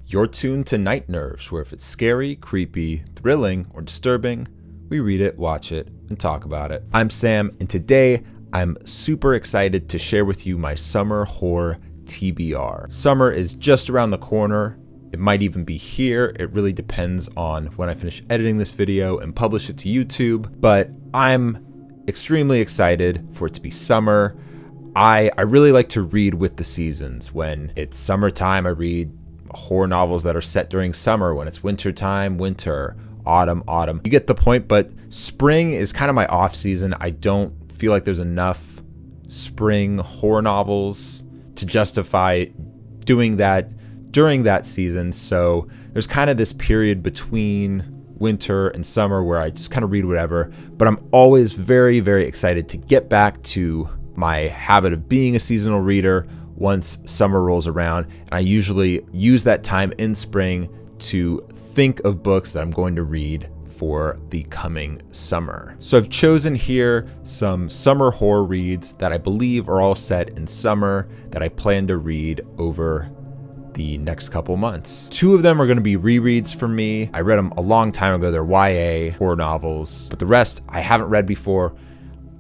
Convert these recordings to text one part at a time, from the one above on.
You're tuned to Night Nerves, where if it's scary, creepy, thrilling, or disturbing, we read it, watch it, and talk about it. I'm Sam, and today I'm super excited to share with you my summer horror TBR. Summer is just around the corner. It might even be here. It really depends on when I finish editing this video and publish it to YouTube, but I'm extremely excited for it to be summer. I really like to read with the seasons. When it's summertime, I read horror novels that are set during summer. When it's wintertime, winter, autumn, autumn. You get the point, but spring is kind of my off season. I don't feel like there's enough spring horror novels to justify doing that during that season. So there's kind of this period between winter and summer where I just kind of read whatever, but I'm always very, very excited to get back to my habit of being a seasonal reader once summer rolls around. And I usually use that time in spring to think of books that I'm going to read for the coming summer. So I've chosen here some summer horror reads that I believe are all set in summer that I plan to read over the next couple months. Two of them are going to be rereads for me. I read them a long time ago. They're YA horror novels, but the rest I haven't read before.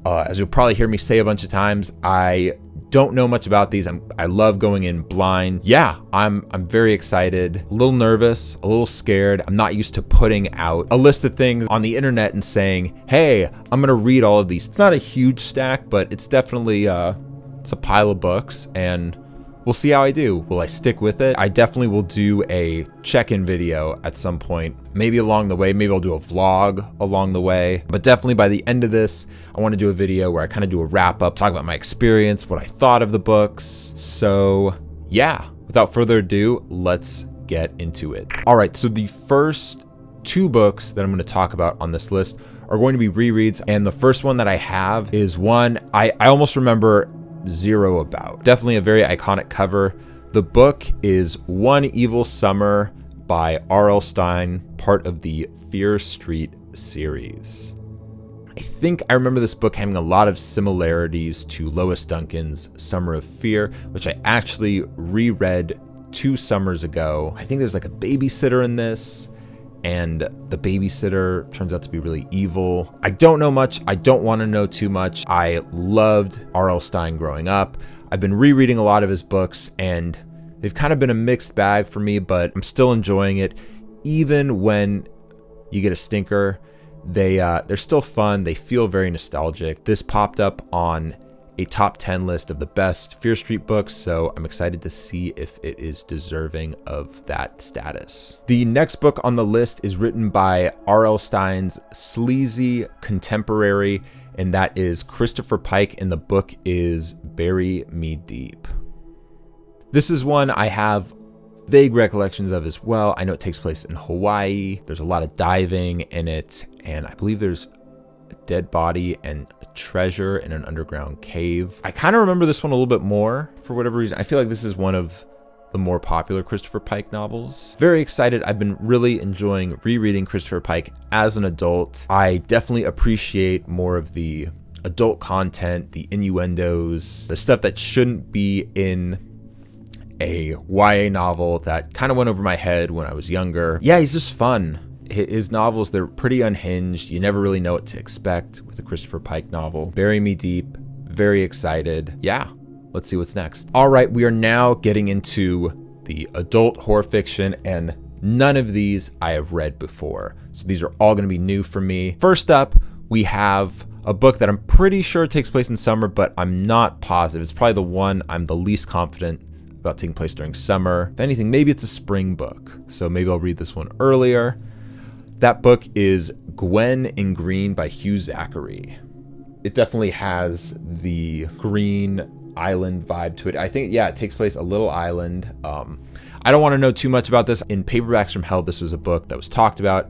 As you'll probably hear me say a bunch of times, I don't know much about these. I love going in blind. Yeah, I'm very excited, a little nervous, a little scared. I'm not used to putting out a list of things on the internet and saying, hey, I'm gonna read all of these. It's not a huge stack, but it's definitely it's a pile of books, and we'll see how I do. Will I stick with it? I definitely will do a check-in video at some point, maybe along the way. Maybe I'll do a vlog along the way, but definitely by the end of this, I want to do a video where I kind of do a wrap up, talk about my experience, what I thought of the books. So yeah, without further ado, let's get into it. All right, so the first two books that I'm going to talk about on this list are going to be rereads, and the first one that I have is one I almost remember zero about. Definitely a very iconic cover. The book is One Evil Summer by R.L. Stine, part of the Fear Street series. I think I remember this book having a lot of similarities to Lois Duncan's Summer of Fear, which I actually reread 2 summers ago. I think there's like a babysitter in this, and the babysitter turns out to be really evil. I don't know much. I don't want to know too much. I loved R.L. Stine growing up. I've been rereading a lot of his books, and they've kind of been a mixed bag for me, but I'm still enjoying it. Even when you get a stinker, they're still fun. They feel very nostalgic. This popped up on a top 10 list of the best Fear Street books, so I'm excited to see if it is deserving of that status. The next book on the list is written by R.L. Stine's sleazy contemporary, and that is Christopher Pike, and the book is Bury Me Deep. This is one I have vague recollections of as well. I know it takes place in Hawaii. There's a lot of diving in it, and I believe there's a dead body and a treasure in an underground cave. I kind of remember this one a little bit more for whatever reason. I feel like this is one of the more popular Christopher Pike novels. Very excited. I've been really enjoying rereading Christopher Pike as an adult. I definitely appreciate more of the adult content, the innuendos, the stuff that shouldn't be in a YA novel that kind of went over my head when I was younger. Yeah, he's just fun. His novels, they're pretty unhinged. You never really know what to expect with a Christopher Pike novel. Bury Me Deep, very excited. Yeah, let's see what's next. All right, we are now getting into the adult horror fiction, and none of these I have read before. So these are all going to be new for me. First up, we have a book that I'm pretty sure takes place in summer, but I'm not positive. It's probably the one I'm the least confident about taking place during summer. If anything, maybe it's a spring book. So maybe I'll read this one earlier. That book is Gwen in Green by Hugh Zachary. It definitely has the green island vibe to it. I think, yeah, it takes place a little island. I don't want to know too much about this. In Paperbacks from Hell, this was a book that was talked about,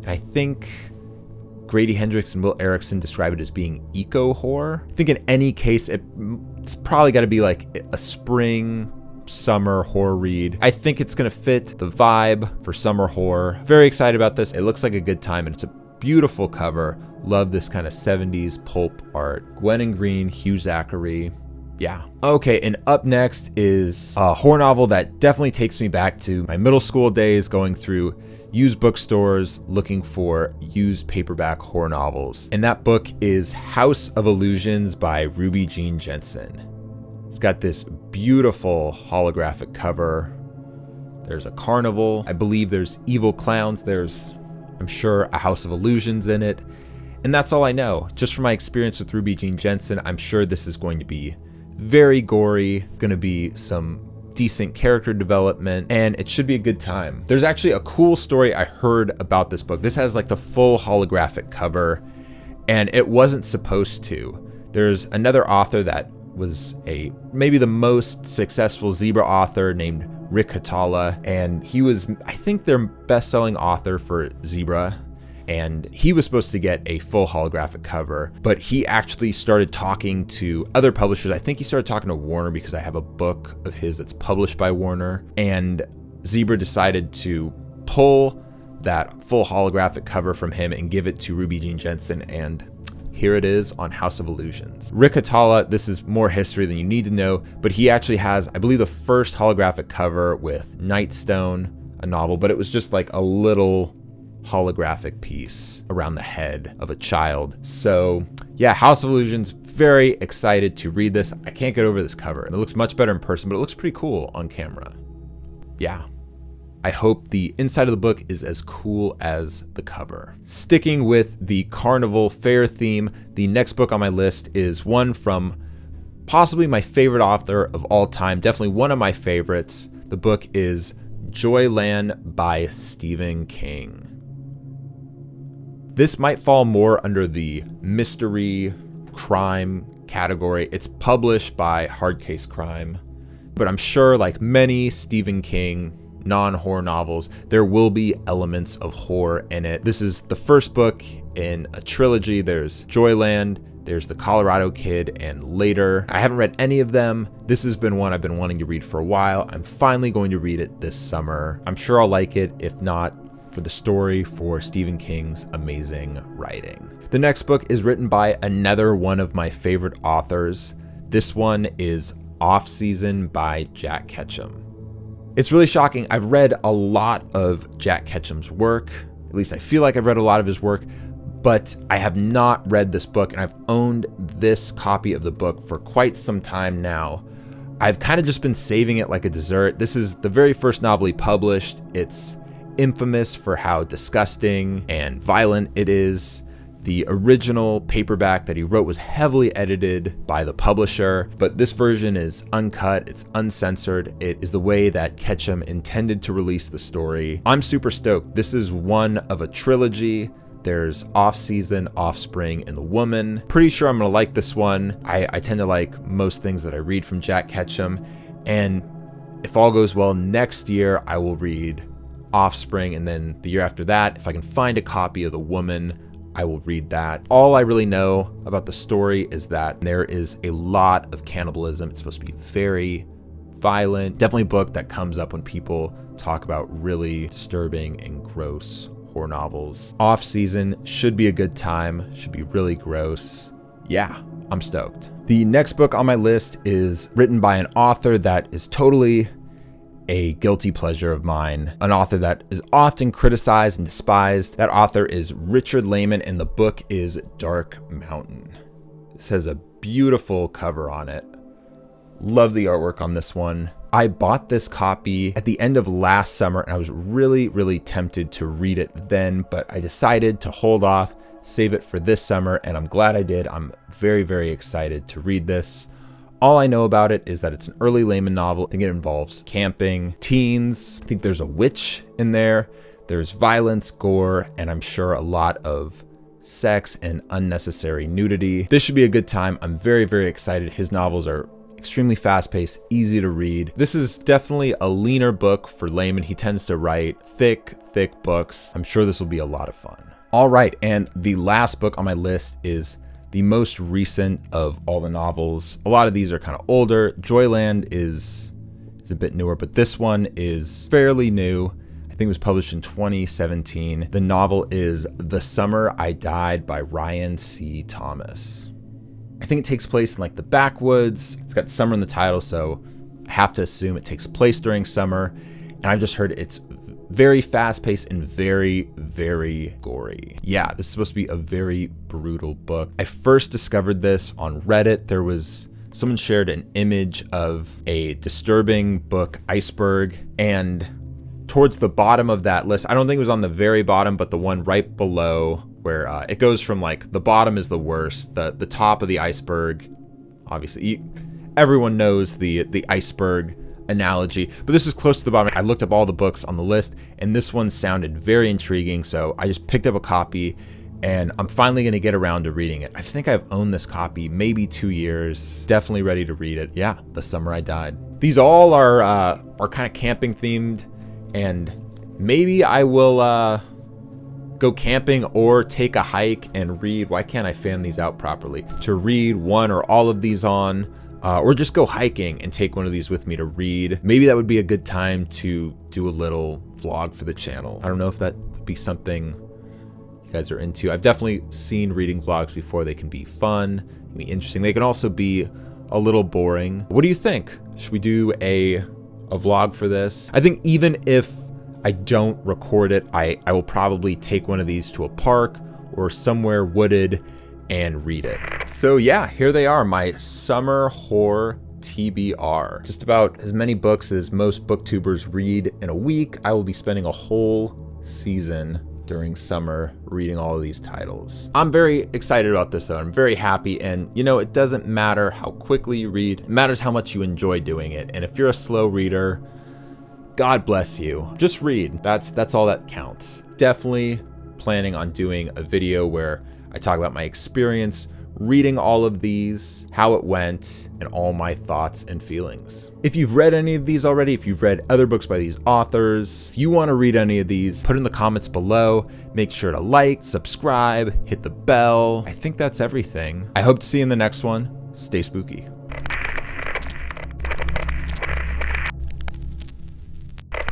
and I think Grady Hendrix and Will Erickson describe it as being eco horror. I think in any case, it's probably got to be like a spring, summer horror read. I think it's gonna fit the vibe for summer horror. Very excited about this. It looks like a good time, and it's a beautiful cover. Love this kind of 70s pulp art. Gwen in Green, Hugh Zachary. Yeah. Okay, and up next is a horror novel that definitely takes me back to my middle school days, going through used bookstores looking for used paperback horror novels. And that book is House of Illusions by Ruby Jean Jensen. It's got this beautiful holographic cover. There's a carnival. I believe there's evil clowns. There's, I'm sure, a House of Illusions in it. And that's all I know. Just from my experience with Ruby Jean Jensen, I'm sure this is going to be very gory, going to be some decent character development, and it should be a good time. There's actually a cool story I heard about this book. This has like the full holographic cover, and it wasn't supposed to. There's another author that was maybe the most successful zebra author named Rick Hatala, and he was, I think, their best-selling author for Zebra. And he was supposed to get a full holographic cover, but he actually started talking to other publishers. I think he started talking to Warner, because I have a book of his that's published by Warner, and Zebra decided to pull that full holographic cover from him and give it to Ruby Jean Jensen, and here it is on House of Illusions. Rick Hatala, this is more history than you need to know, but he actually has, I believe, the first holographic cover with Nightstone, a novel, but it was just like a little holographic piece around the head of a child. So yeah, House of Illusions, very excited to read this. I can't get over this cover, and it looks much better in person, but it looks pretty cool on camera. Yeah. I hope the inside of the book is as cool as the cover. Sticking with the carnival fair theme, the next book on my list is one from possibly my favorite author of all time, definitely one of my favorites. The book is Joyland by Stephen King. This might fall more under the mystery crime category. It's published by Hardcase Crime, but I'm sure, like many Stephen King non-horror novels, there will be elements of horror in it. This is the first book in a trilogy. There's Joyland, there's The Colorado Kid, and Later. I haven't read any of them. This has been one I've been wanting to read for a while. I'm finally going to read it this summer. I'm sure I'll like it, if not for the story, for Stephen King's amazing writing. The next book is written by another one of my favorite authors. This one is Off Season by Jack Ketchum. It's really shocking. I've read a lot of Jack Ketchum's work. At least I feel like I've read a lot of his work, but I have not read this book, and I've owned this copy of the book for quite some time now. I've kind of just been saving it like a dessert. This is the very first novel he published. It's infamous for how disgusting and violent it is. The original paperback that he wrote was heavily edited by the publisher, but this version is uncut, it's uncensored. It is the way that Ketchum intended to release the story. I'm super stoked. This is one of a trilogy. There's Off Season, Offspring, and The Woman. Pretty sure I'm gonna like this one. I tend to like most things that I read from Jack Ketchum, and if all goes well, next year I will read Offspring, and then the year after that, if I can find a copy of The Woman, I will read that. All I really know about the story is that there is a lot of cannibalism. It's supposed to be very violent. Definitely a book that comes up when people talk about really disturbing and gross horror novels. Off Season should be a good time, should be really gross. Yeah, I'm stoked. The next book on my list is written by an author that is totally a guilty pleasure of mine, an author that is often criticized and despised. That author is Richard Lehman, and the book is Dark Mountain. This has a beautiful cover on it. Love the artwork on this one. I bought this copy at the end of last summer, and I was really tempted to read it then, but I decided to hold off, save it for this summer, and I'm glad I did. I'm very excited to read this. All I know about it is that it's an early Lehman novel. I think it involves camping, teens. I think there's a witch in there. There's violence, gore, and I'm sure a lot of sex and unnecessary nudity. This should be a good time. I'm very excited. His novels are extremely fast-paced, easy to read. This is definitely a leaner book for Lehman. He tends to write thick books. I'm sure this will be a lot of fun. All right, and the last book on my list is the most recent of all the novels. A lot of these are kind of older. Joyland is a bit newer, but this one is fairly new. I think it was published in 2017. The novel is The Summer I Died by Ryan C. Thomas. I think it takes place in like the backwoods. It's got summer in the title, so I have to assume it takes place during summer. And I've just heard it's very fast-paced and very, very gory. Yeah, this is supposed to be a very brutal book. I first discovered this on Reddit. Someone shared an image of a disturbing book, Iceberg, and towards the bottom of that list, I don't think it was on the very bottom, but the one right below where it goes from like the bottom is the worst, the top of the iceberg. Obviously, everyone knows the iceberg analogy, but this is close to the bottom. I looked up all the books on the list, and this one sounded very intriguing, so I just picked up a copy, and I'm finally going to get around to reading it. I think I've owned this copy maybe 2 years. Definitely ready to read it. Yeah, The Summer I Died. These all are kind of camping themed, and maybe I will go camping or take a hike and read. Why can't I fan these out properly? To read one or all of these on, or just go hiking and take one of these with me to read. Maybe that would be a good time to do a little vlog for the channel. I don't know if that would be something you guys are into. I've definitely seen reading vlogs before. They can be fun, can be interesting. They can also be a little boring. What do you think? Should we do a vlog for this? I think even if I don't record it, I will probably take one of these to a park or somewhere wooded and read it. So yeah, here they are, my summer horror TBR. Just about as many books as most booktubers read in a week. I will be spending a whole season during summer reading all of these titles. I'm very excited about this though. I'm very happy, and you know, it doesn't matter how quickly you read, it matters how much you enjoy doing it. And if you're a slow reader, God bless you. Just read. That's all that counts. Definitely planning on doing a video where I talk about my experience reading all of these, how it went, and all my thoughts and feelings. If you've read any of these already, if you've read other books by these authors, if you want to read any of these, put in the comments below. Make sure to like, subscribe, hit the bell. I think that's everything. I hope to see you in the next one. Stay spooky.